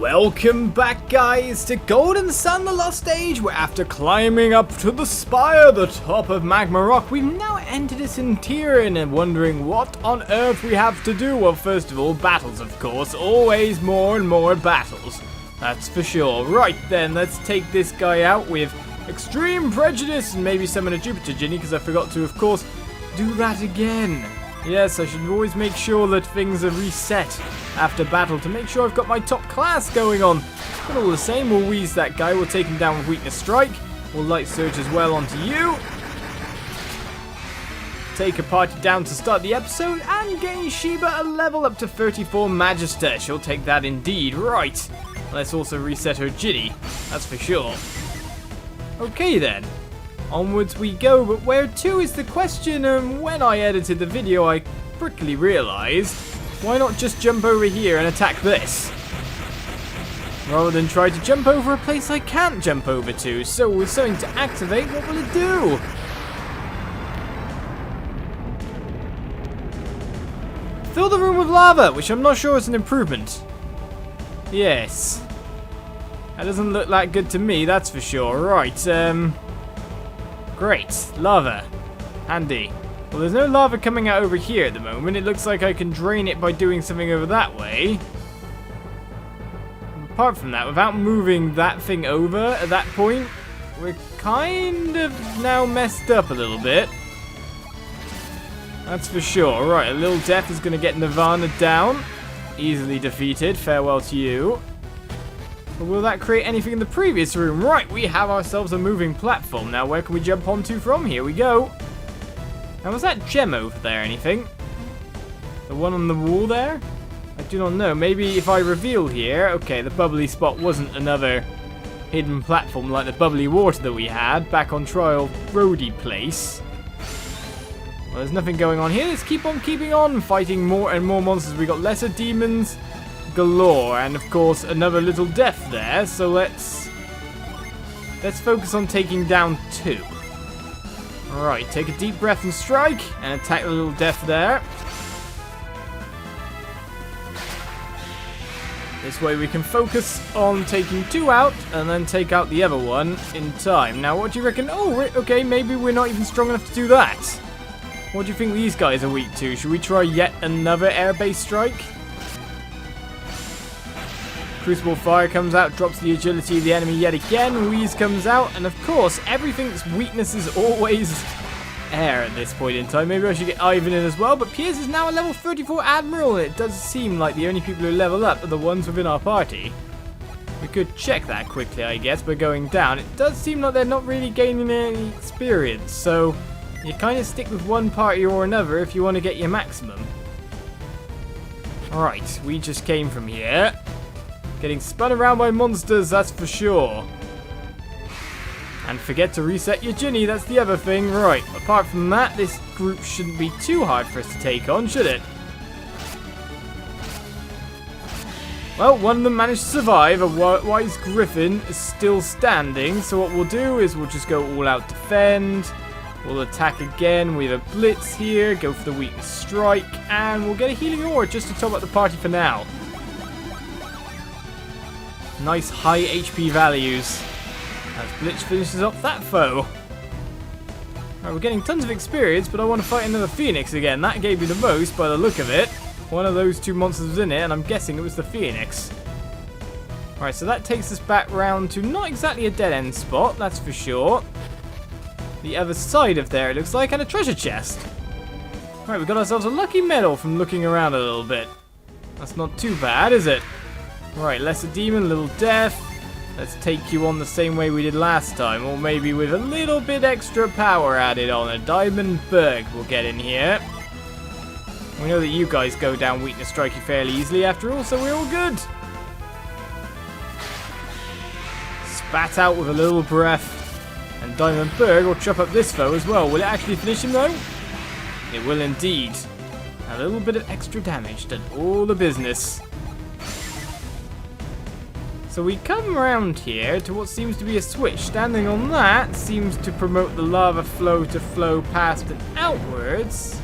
Welcome back, guys, to Golden Sun the Lost Age, where after climbing up to the spire, the top of Magma Rock, we've now entered its interior and wondering what on earth we have to do. Well, first of all, battles, of course. Always more and more battles. That's for sure. Right then, let's take this guy out with Extreme Prejudice and maybe summon a Jupiter Djinn, because I forgot to, of course, do that again. Yes, I should always make sure that things are reset after battle to make sure I've got my top class going on. But all the same, we'll wheeze that guy. We'll take him down with Weakness Strike. We'll Light Surge as well onto you. Take a party down to start the episode and gain Sheba a level up to 34 Magister. She'll take that indeed. Right. Let's also reset her Ginny. That's for sure. Okay then. Onwards we go, but where to is the question, and when I edited the video I quickly realised, why not just jump over here and attack this? Rather than try to jump over a place I can't jump over to, so with something to activate, what will it do? Fill the room with lava, which I'm not sure is an improvement. Yes. That doesn't look that good to me, that's for sure. Right, great. Lava. Handy. Well, there's no lava coming out over here at the moment. It looks like I can drain it by doing something over that way. Apart from that, without moving that thing over at that point, we're kind of now messed up a little bit. That's for sure. Right, a little death is going to get Nirvana down. Easily defeated. Farewell to you. But will that create anything in the previous room? Right, we have ourselves a moving platform. Now, where can we jump onto from? Here we go. Now, was that gem over there, anything? The one on the wall there? I do not know. Maybe if I reveal here... Okay, the bubbly spot wasn't another hidden platform like the bubbly water that we had back on Trial Roadie Place. Well, there's nothing going on here. Let's keep on keeping on, fighting more and more monsters. We got lesser demons galore, and of course another little death there, so let's focus on taking down two. Alright, take a deep breath and strike, and attack the little death there. This way we can focus on taking two out, and then take out the other one in time. Now, what do you reckon? Oh, okay, maybe we're not even strong enough to do that. What do you think these guys are weak to? Should we try yet another air-based strike? Crucible Fire comes out, drops the agility of the enemy yet again. Wheeze comes out, and of course, everything's weakness is always air at this point in time. Maybe I should get Ivan in as well, but Piers is now a level 34 Admiral, and it does seem like the only people who level up are the ones within our party. We could check that quickly, I guess, by going down. It does seem like they're not really gaining any experience, so you kind of stick with one party or another if you want to get your maximum. Alright, we just came from here. Getting spun around by monsters, that's for sure. And forget to reset your Ginny, that's the other thing. Right, apart from that, this group shouldn't be too hard for us to take on, should it? Well, one of them managed to survive. A wise griffin is still standing. So what we'll do is we'll just go all out defend. We'll attack again. We have a blitz here. Go for the weakness strike. And we'll get a healing aura just to top up the party for now. Nice high HP values. As Blitz finishes off that foe. Alright, we're getting tons of experience, but I want to fight another Phoenix again. That gave me the most by the look of it. One of those two monsters was in it, and I'm guessing it was the Phoenix. Alright, so that takes us back round to not exactly a dead-end spot, that's for sure. The other side of there, it looks like, and a treasure chest. Alright, we got ourselves a lucky medal from looking around a little bit. That's not too bad, is it? Right, lesser demon, little death. Let's take you on the same way we did last time, or maybe with a little bit extra power added on. A Diamond Berg will get in here. We know that you guys go down weakness striking fairly easily after all, so we're all good. Spat out with a little breath. And Diamond Berg will chop up this foe as well. Will it actually finish him though? It will indeed. A little bit of extra damage done all the business. So we come around here to what seems to be a switch. Standing on that seems to promote the lava flow to flow past and outwards.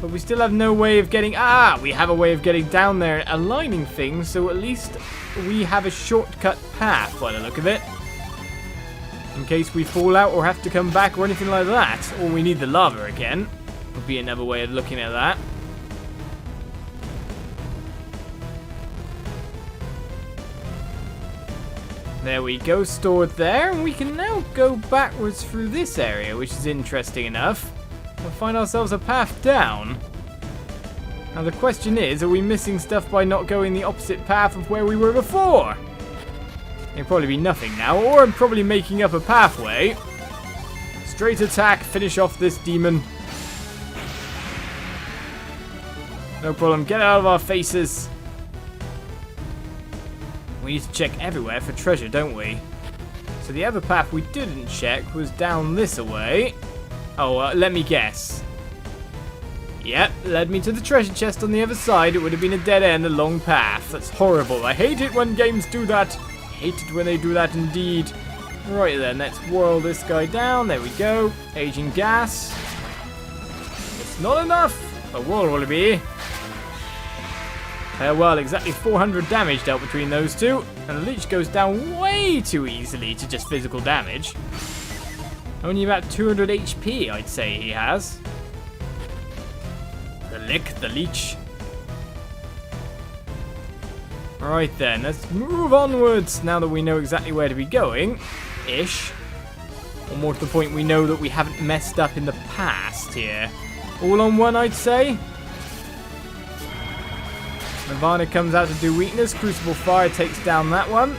But we still have no way of getting... we have a way of getting down there and aligning things, so at least we have a shortcut path by the look of it. In case we fall out or have to come back or anything like that. Or we need the lava again. Would be another way of looking at that. There we go, stored there. And we can now go backwards through this area, which is interesting enough. We'll find ourselves a path down. Now the question is, are we missing stuff by not going the opposite path of where we were before? It'll probably be nothing now, or I'm probably making up a pathway. Straight attack, finish off this demon. No problem, get out of our faces. We need to check everywhere for treasure, don't we? So the other path we didn't check was down this way. Oh, let me guess. Yep, led me to the treasure chest on the other side. It would have been a dead end, a long path. That's horrible. I hate it when games do that. I hate it when they do that indeed. Right then, let's whirl this guy down. There we go. Aging gas. It's not enough. But what will it be? Well, exactly 400 damage dealt between those two. And the leech goes down way too easily to just physical damage. Only about 200 HP, I'd say he has. The leech. Right then, let's move onwards now that we know exactly where to be going. Ish. Or more to the point, we know that we haven't messed up in the past here. All on one, I'd say. Nirvana comes out to do weakness. Crucible Fire takes down that one.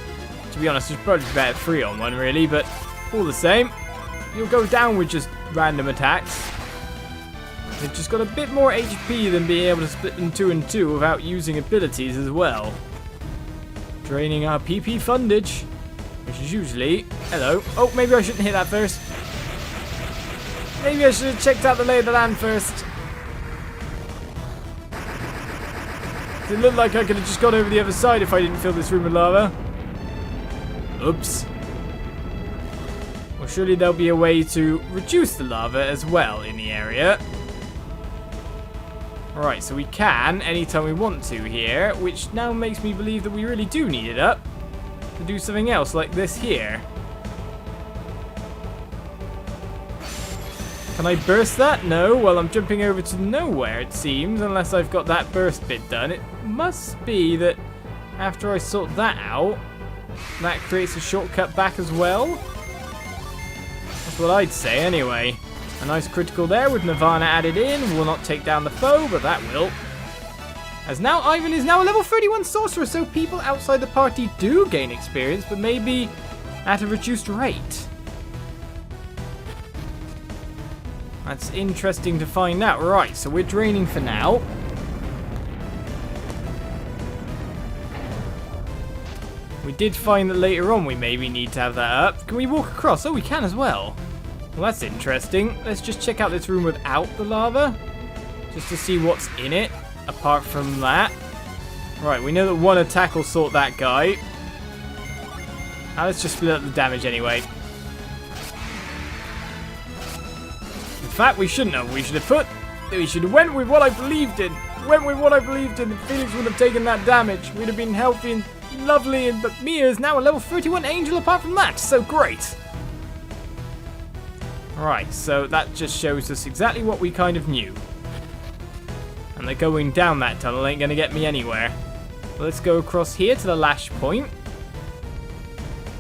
To be honest, it's probably better 3 on 1, really, but all the same. You'll go down with just random attacks. They've just got a bit more HP than being able to split them 2 and 2 without using abilities as well. Draining our PP fundage, which is usually... Hello. Oh, maybe I shouldn't hit that first. Maybe I should have checked out the lay of the land first. It looked like I could have just got over the other side if I didn't fill this room with lava. Oops. Well, surely there'll be a way to reduce the lava as well in the area. Alright, so we can anytime we want to here, which now makes me believe that we really do need it up to do something else like this here. Can I burst that? No. Well, I'm jumping over to nowhere, it seems, unless I've got that burst bit done. It must be that after I sort that out, that creates a shortcut back as well. That's what I'd say, anyway. A nice critical there with Nirvana added in. Will not take down the foe, but that will. As now, Ivan is now a level 31 sorcerer, so people outside the party do gain experience, but maybe at a reduced rate. That's interesting to find out. Right, so we're draining for now. We did find that later on we maybe need to have that up. Can we walk across? Oh, we can as well. Well, that's interesting. Let's just check out this room without the lava. Just to see what's in it, apart from that. Right, we know that one attack will sort that guy. Now let's just split up the damage anyway. In fact, we shouldn't have. We should have went with what I believed in. The Phoenix would have taken that damage. We'd have been healthy and lovely, but Mia is now a level 31 angel apart from that. So great. Right, so that just shows us exactly what we kind of knew. And that going down that tunnel ain't going to get me anywhere. But let's go across here to the lash point.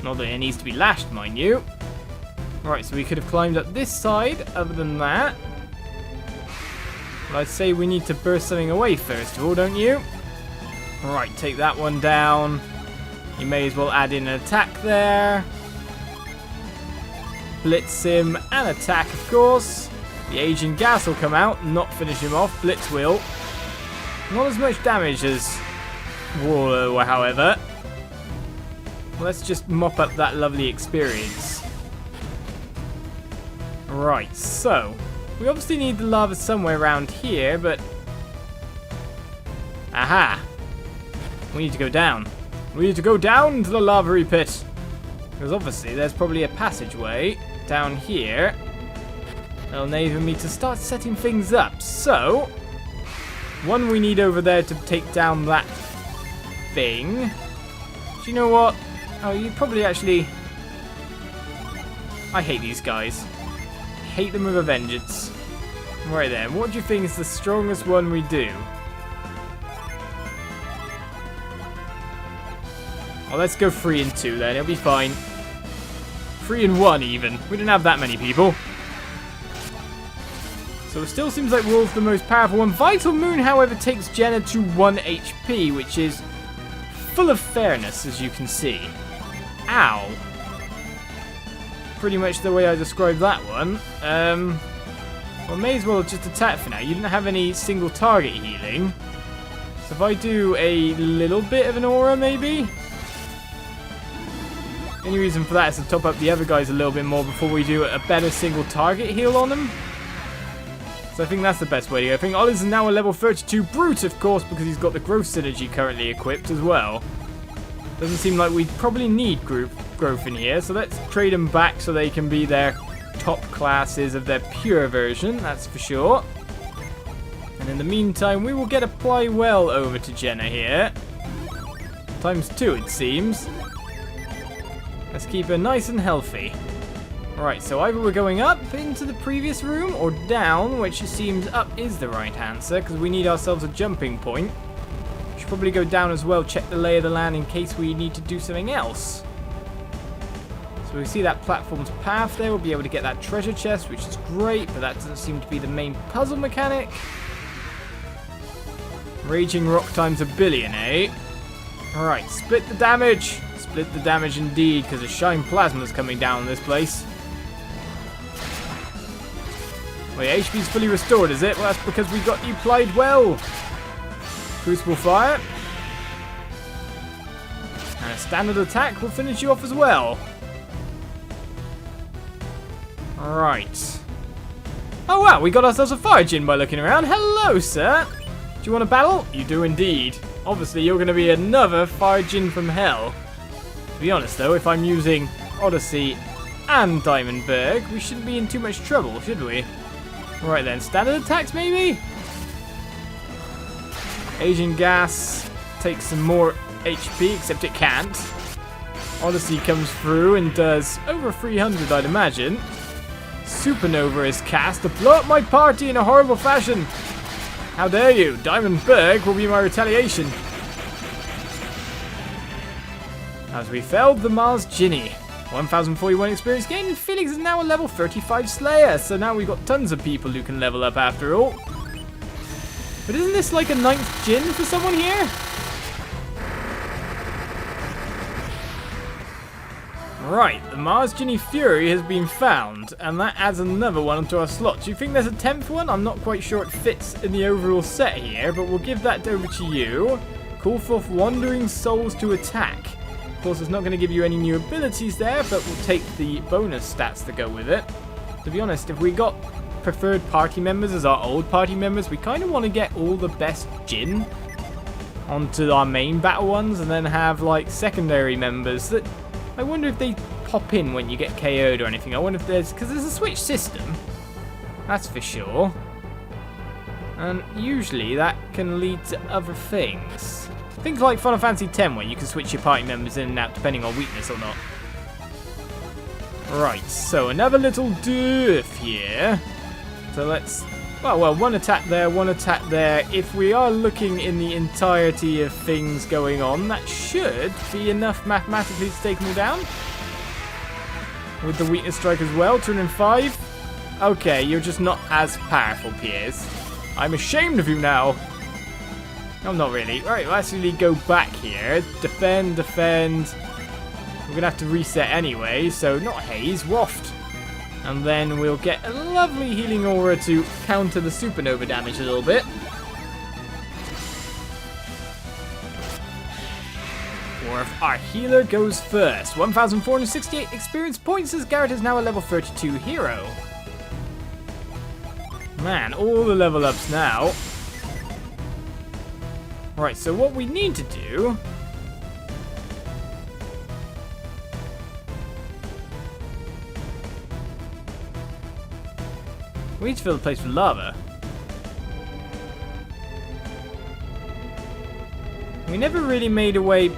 Not that it needs to be lashed, mind you. Right, so we could have climbed up this side, other than that. But I'd say we need to burst something away first of all, don't you? Right, take that one down. You may as well add in an attack there. Blitz him and attack, of course. The aging gas will come out, not finish him off. Blitz will. Not as much damage as Warlow, however. Let's just mop up that lovely experience. Right, so we obviously need the lava somewhere around here, but... Aha! We need to go down. We need to go down into the lava pit. Because obviously there's probably a passageway down here that'll enable me to start setting things up. So, One we need over there to take down that thing. Do you know what? Oh, you probably actually... I hate these guys. Hate them with a vengeance. Right then, what do you think is the strongest one we do? Well, let's go 3 and 2 then, it'll be fine. 3 and 1 even. We didn't have that many people. So it still seems like Wolf's the most powerful one. Vital Moon, however, takes Jenna to 1 HP, which is full of fairness, as you can see. Ow. Pretty much the way I described that one. Well, may as well just attack for now. You didn't have any single target healing. So if I do a little bit of an aura, maybe? Any reason for that is to top up the other guys a little bit more before we do a better single target heal on them. So I think that's the best way to go. I think Oliz is now a level 32 Brute, of course, because he's got the growth synergy currently equipped as well. Doesn't seem like we probably need growth in here, so let's trade them back so they can be their top classes of their pure version, that's for sure. And in the meantime, we will get Apply Well over to Jenna here. ×2, it seems. Let's keep her nice and healthy. Right, so either we're going up into the previous room or down, which it seems up is the right answer, because we need ourselves a jumping point. We should probably go down as well, check the lay of the land in case we need to do something else. So we see that platform's path there, we'll be able to get that treasure chest, which is great, but that doesn't seem to be the main puzzle mechanic. Raging Rock times a billion, eh? Alright, split the damage. Split the damage indeed, because the Shine Plasma's coming down in this place. Wait, HP's fully restored, is it? Well, that's because we got you applied well. Crucible Fire. And a standard attack will finish you off as well. Alright. Oh wow, we got ourselves a Fire Djinn by looking around. Hello, sir. Do you want to battle? You do indeed. Obviously, you're going to be another Fire Djinn from hell. To be honest, though, if I'm using Odyssey and Diamondberg, we shouldn't be in too much trouble, should we? Right then, standard attacks maybe? Asian Gas takes some more HP, except it can't. Odyssey comes through and does over 300, I'd imagine. Supernova is cast to blow up my party in a horrible fashion. How dare you? Diamondberg will be my retaliation. As we felled the Mars Djinni. 1041 experience gained, and Felix is now a level 35 Slayer, so now we've got tons of people who can level up after all. But isn't this like a 9th Djinn for someone here? Right, the Mars Djinni Fury has been found, and that adds another one onto our slot. Do you think there's a 10th one? I'm not quite sure it fits in the overall set here, but we'll give that over to you. Call forth Wandering Souls to attack. Of course, it's not going to give you any new abilities there, but we'll take the bonus stats to go with it. To be honest, if we got preferred party members as our old party members, we kind of want to get all the best Djinn onto our main battle ones, and then have like secondary members that I wonder if they pop in when you get KO'd or anything. I wonder if there's, because there's a switch system, that's for sure, and usually that can lead to other things. Things like Final Fantasy X, where you can switch your party members in and out depending on weakness or not. Right, so another little diff here. So let's, well, one attack there, one attack there. If we are looking in the entirety of things going on, that should be enough mathematically to take them all down. With the weakness strike as well, 205. Okay, you're just not as powerful, Piers. I'm ashamed of you now. No, not really. Right, we'll actually go back here. Defend, defend. We're going to have to reset anyway, so not haze, waft. And then we'll get a lovely healing aura to counter the supernova damage a little bit. Or if our healer goes first. 1,468 experience points as Garrett is now a level 32 hero. Man, all the level ups now. Right, so what we need to do... we need to fill the place with lava. We never really made a way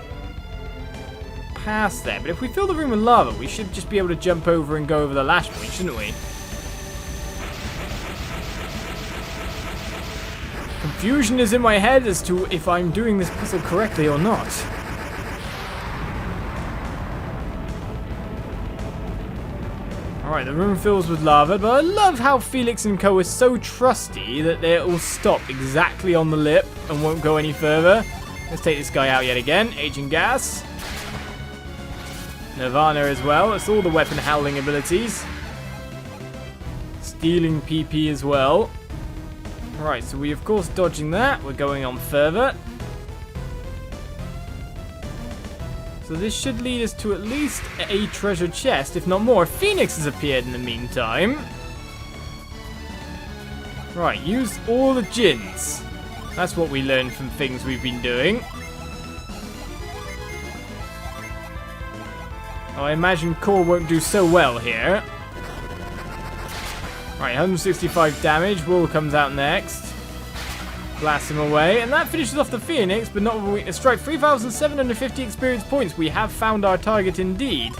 past there, but if we fill the room with lava, we should just be able to jump over and go over the lash point, shouldn't we? Confusion is in my head as to if I'm doing this puzzle correctly or not. Alright, the room fills with lava, but I love how Felix and Co. is so trusty that they'll stop exactly on the lip and won't go any further. Let's take this guy out yet again. Agent Gas. Nirvana as well. It's all the weapon howling abilities. Stealing PP as well. Right, so we of course dodging that. We're going on further. So this should lead us to at least a treasure chest, if not more. Phoenix has appeared in the meantime. Right, use all the Djinns. That's what we learned from things we've been doing. Oh, I imagine Core won't do so well here. Right, 165 damage. Wool comes out next. Blast him away. And that finishes off the Phoenix, but not with a weakness strike. 3,750 experience points. We have found our target indeed.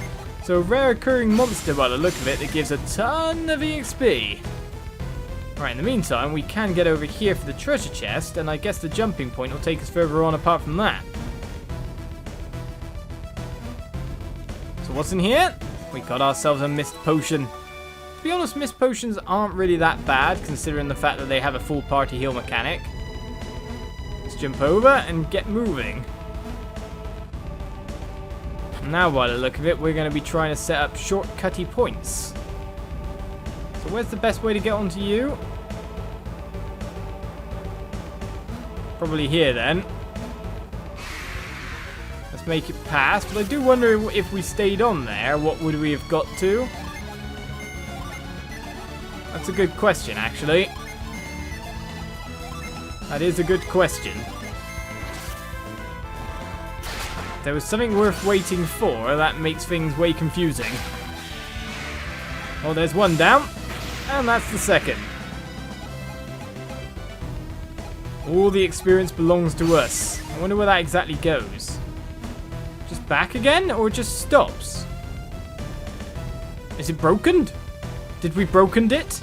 So a rare occurring monster by the look of it that gives a ton of EXP. Right, in the meantime, we can get over here for the treasure chest, and I guess the jumping point will take us further on apart from that. So what's in here? We got ourselves a mist potion. To be honest, mist potions aren't really that bad, considering the fact that they have a full party heal mechanic. Let's jump over and get moving. Now, by the look of it, we're going to be trying to set up shortcutty points. So where's the best way to get onto you? Probably here then. Let's make it past. But I do wonder if we stayed on there, what would we have got to? That's a good question, actually. That is a good question. If there was something worth waiting for, that makes things way confusing. Oh, there's one down. And that's the second. All the experience belongs to us. I wonder where that exactly goes. Just back again, or just stops? Is it broken? Did we broken it?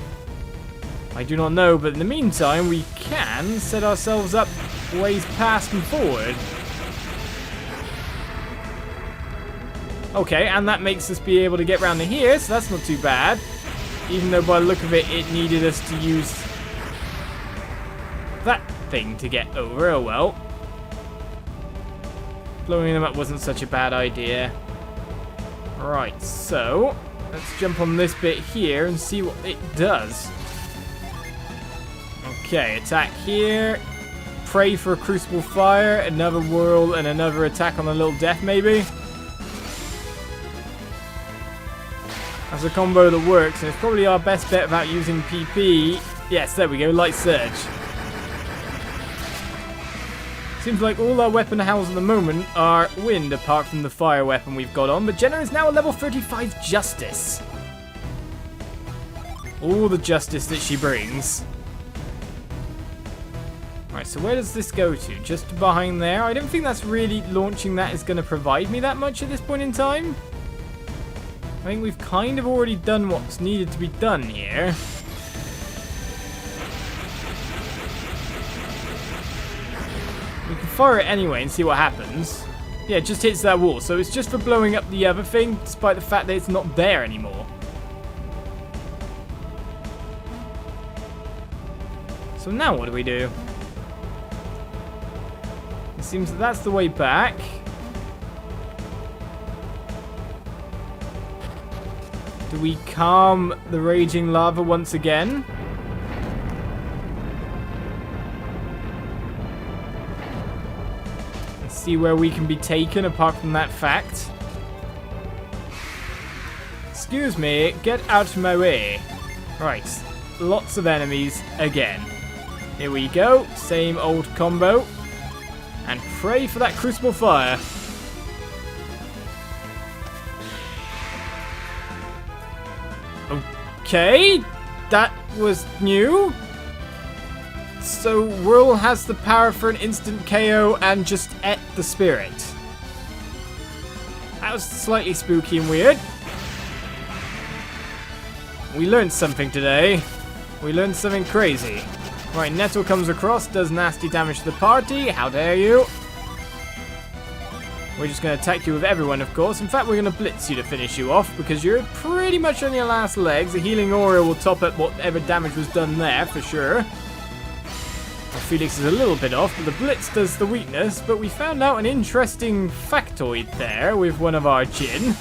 I do not know, but in the meantime, we can set ourselves up ways past and forward. Okay, and that makes us be able to get round to here, so that's not too bad. Even though by the look of it, it needed us to use that thing to get over. Oh well. Blowing them up wasn't such a bad idea. Right, so let's jump on this bit here and see what it does. Okay, attack here. Pray for a crucible fire, another whirl, and another attack on the little death maybe. That's a combo that works, and it's probably our best bet about using PP. Yes, there we go, Light Surge. Seems like all our weapon howls at the moment are wind, apart from the fire weapon we've got on. But Jenna is now a level 35 Justice. All the justice that she brings. Right, so where does this go to? Just behind there? I don't think that's really launching that is going to provide me that much at this point in time. I think we've kind of already done what's needed to be done here. We can fire it anyway and see what happens. Yeah, it just hits that wall. So it's just for blowing up the other thing, despite the fact that it's not there anymore. So now what do we do? It seems that that's the way back. Do we calm the raging lava once again? And see where we can be taken apart from that fact. Excuse me, get out of my way. Right, lots of enemies again. Here we go, same old combo. And pray for that crucible fire. Okay, that was new. So Whirl has the power for an instant KO and just ate the spirit. That was slightly spooky and weird. We learned something today. We learned something crazy. Right, Nettle comes across, does nasty damage to the party. How dare you? We're just going to attack you with everyone, of course. In fact, we're going to blitz you to finish you off because you're pretty much on your last legs. The healing aura will top up whatever damage was done there, for sure. Well, Felix is a little bit off, but the blitz does the weakness. But we found out an interesting factoid there with one of our Djinn.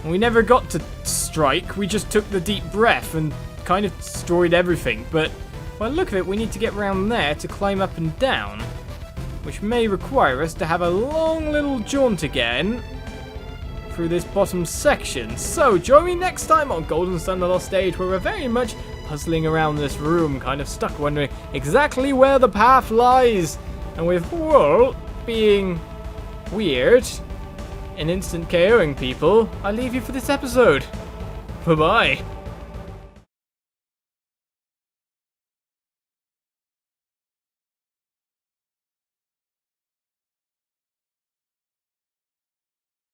We never got to strike. We just took the deep breath and kind of destroyed everything. But by the look of it, we need to get around there to climb up and down, which may require us to have a long little jaunt again through this bottom section. So join me next time on Golden Sun: The Lost Stage, where we're very much puzzling around this room, kind of stuck wondering exactly where the path lies. And with Whirl being weird and instant KOing people, I leave you for this episode. Bye-bye.